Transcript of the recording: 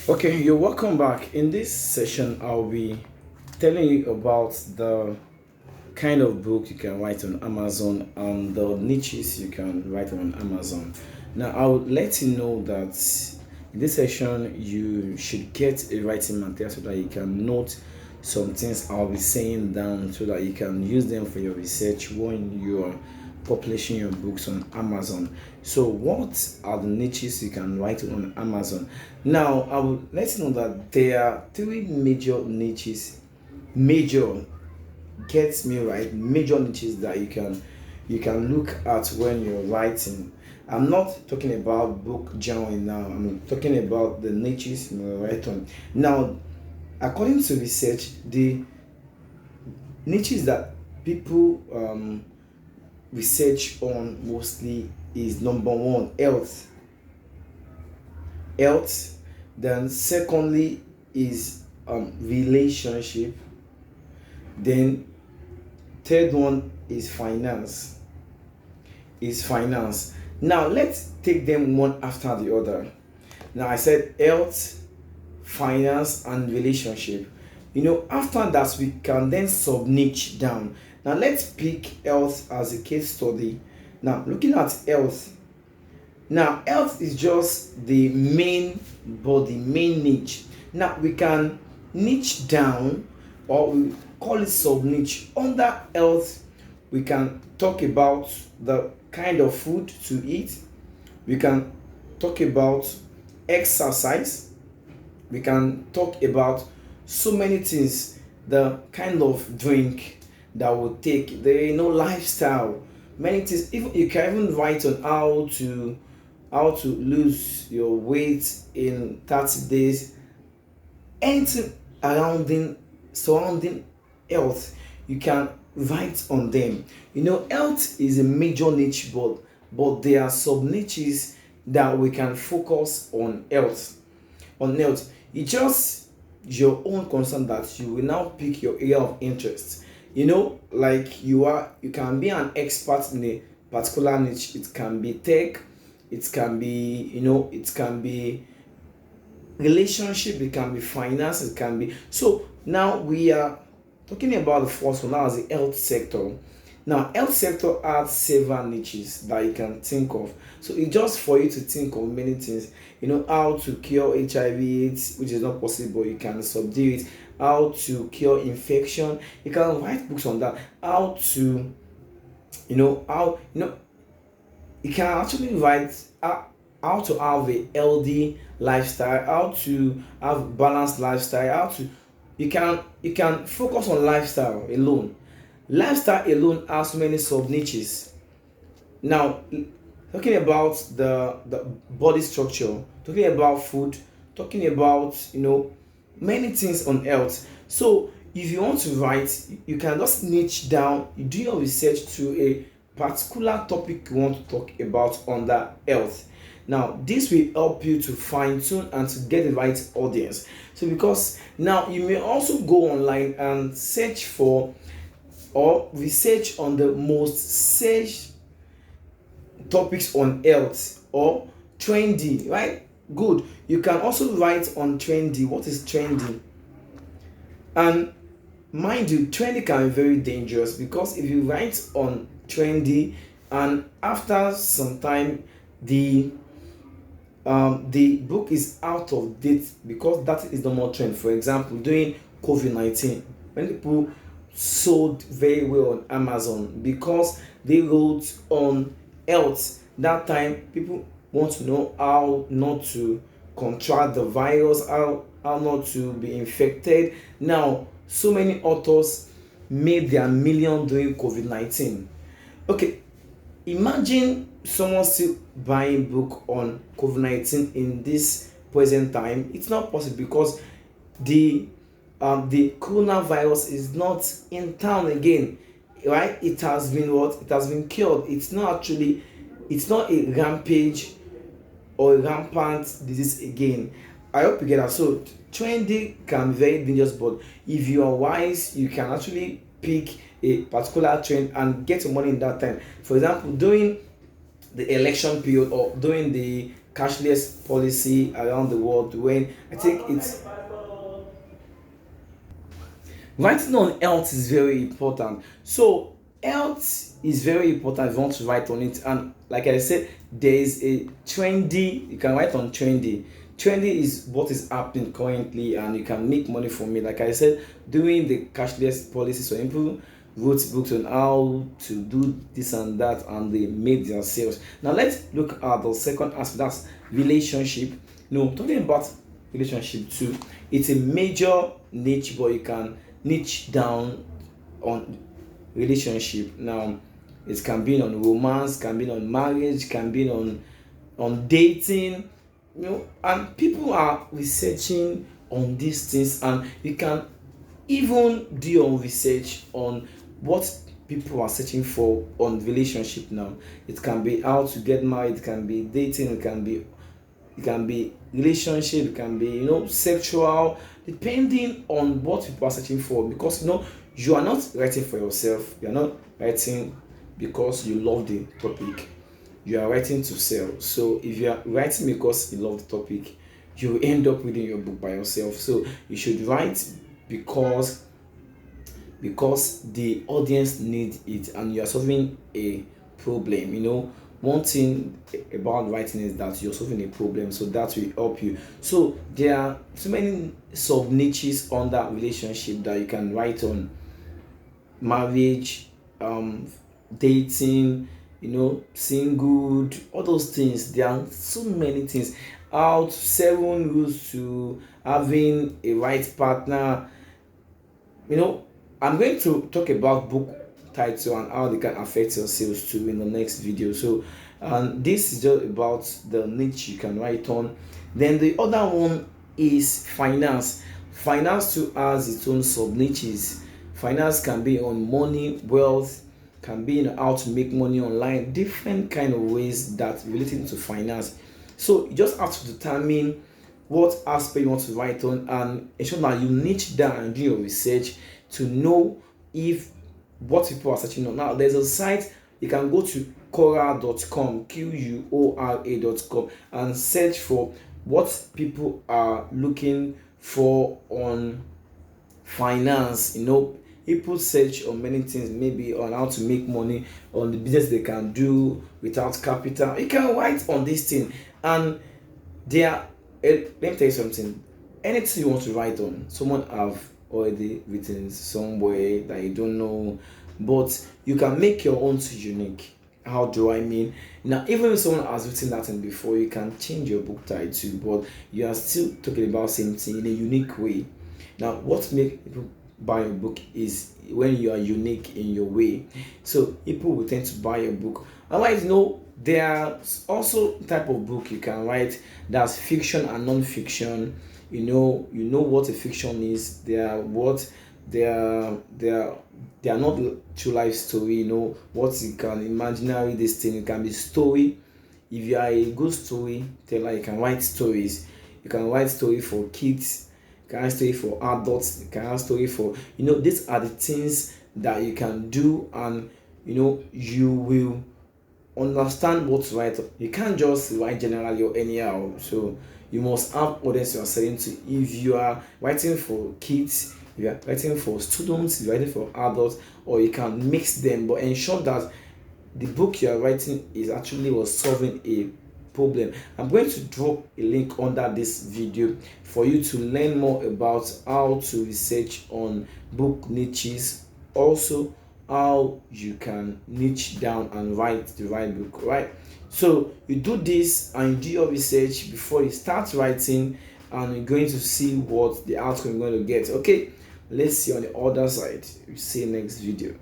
Okay, you're welcome back. In this session, I'll be telling you about the kind of book you can write on Amazon and the niches you can write on Amazon. Now, I'll let you know that in this session, you should get a writing material so that you can note some things I'll be saying down so that you can use them for your research when you are publishing your books on Amazon. So, what are the niches you can write on Amazon? Now, I will let you know that there are three major niches, major gets me right, major niches that you can look at when you're writing. I'm not talking about book journaling now. I'm talking about the niches you write on. Now, according to research, the niches that people research on mostly is number one, health. Then secondly is relationship. Then third one is finance. Now let's take them one after the other. Now I said health, finance, and relationship. After that we can then sub niche down. Now let's pick health as a case study. Now looking at health. Now health is just the main body, main niche. Now we can niche down, or we call it sub niche. Under health, we can talk about the kind of food to eat. We can talk about exercise. We can talk about so many things, the kind of drink that will take, the lifestyle, many things. Even you can even write on how to lose your weight in 30 days. Anything surrounding health, you can write on them. Health is a major niche, but there are sub niches that we can focus on health. It's just your own concern that you will now pick your area of interest. Like you can be an expert in a particular niche. It can be tech, it can be, it can be relationship, it can be finance, it can be. So now we are talking about the first one, now as the health sector. Now health sector has several niches that you can think of. So it's just for you to think of many things. How to cure HIV/AIDS, which is not possible, you can subdue it. How to cure infection, you can write books on that. How to, how you can actually write how to have a healthy lifestyle, how to have balanced lifestyle, how to you can focus on lifestyle alone. Lifestyle alone has many sub niches. Now, talking about the body structure, talking about food, talking about many things on health. So if you want to write, you can just niche down, you do your research to a particular topic you want to talk about under health. Now this will help you to fine tune and to get the right audience. So because now you may also go online and search for or research on the most searched topics on health or trendy, right? Good. You can also write on trendy. What is trendy? And mind you, trendy can be very dangerous because if you write on trendy and after some time the book is out of date because that is the more trend. For example, during COVID-19, when people sold very well on Amazon because they wrote on health. That time, people want to know how not to contract the virus, how not to be infected. Now, so many authors made their million during COVID-19. Okay, imagine someone still buying book on COVID-19 in this present time. It's not possible because the coronavirus is not in town again, right? It has been what? It has been killed. It's not a rampage or a rampant disease again. I hope you get that. So trendy can be very dangerous, but if you are wise, you can actually pick a particular trend and get your money in that time. For example, during the election period or during the cashless policy around the world. When I think it's writing on health is very important. So health is very important if you want to write on it. And like I said, there is a trendy, you can write on trendy. Trendy is what is happening currently, and you can make money from it. Like I said, doing the cashless policy, so people wrote books on how to do this and that, and they made their sales. Now let's look at the second aspect, that's relationship. No, talking about relationship too, it's a major niche, but you can niche down on relationship. Now it can be on romance, can be on marriage, can be on dating, and people are researching on these things, and you can even do your research on what people are searching for on relationship. Now it can be how to get married, it can be dating, it can be relationship, it can be sexual, depending on what people are searching for. Because you are not writing for yourself, you are not writing because you love the topic, you are writing to sell. So if you are writing because you love the topic, you will end up reading your book by yourself. So you should write because the audience need it, and you are solving a problem. One thing about writing is that you're solving a problem, so that will help you. So there are so many sub niches under relationship that you can write on: marriage, dating, single, all those things. There are so many things. Out 7 rules to having a right partner. I'm going to talk about book title and how they can affect your sales too in the next video. So this is just about the niche you can write on. Then the other one is finance. Finance too has its own sub niches. Finance can be on money, wealth, can be in how to make money online, different kind of ways that relating to finance. So you just have to determine what aspect you want to write on, and ensure that you niche down and do your research to know if what people are searching on. Now there's a site you can go to, quora.com, quora.com, and search for what people are looking for on finance. People search on many things, maybe on how to make money, on the business they can do without capital. You can write on this thing, and let me tell you something. Anything you want to write on, someone have already written somewhere that you don't know, but you can make your own to unique. How do I mean? Now, even if someone has written that thing before, you can change your book title, but you are still talking about same thing in a unique way. Now, what makes people buy your book is when you are unique in your way. So people will tend to buy your book. Otherwise, there are also type of book you can write, that's fiction and non-fiction. You know what a fiction is. They are not true life story. What you can imaginary, this thing, it can be story. If you are a good storyteller, you can write stories. You can write story for kids, you can write story for adults, you can write story for these are the things that you can do, and you will understand what to write. You can't just write generally or anyhow. So you must have audience you are selling to. If you are writing for kids, if you are writing for students, if you are writing for adults, or you can mix them, but ensure that the book you are writing is actually was solving a problem. I'm going to drop a link under this video for you to learn more about how to research on book niches, also how you can niche down and write the right book, right? So you do this and you do your research before you start writing, and you're going to see what the outcome you're going to get. Okay, let's see on the other side. See you next video.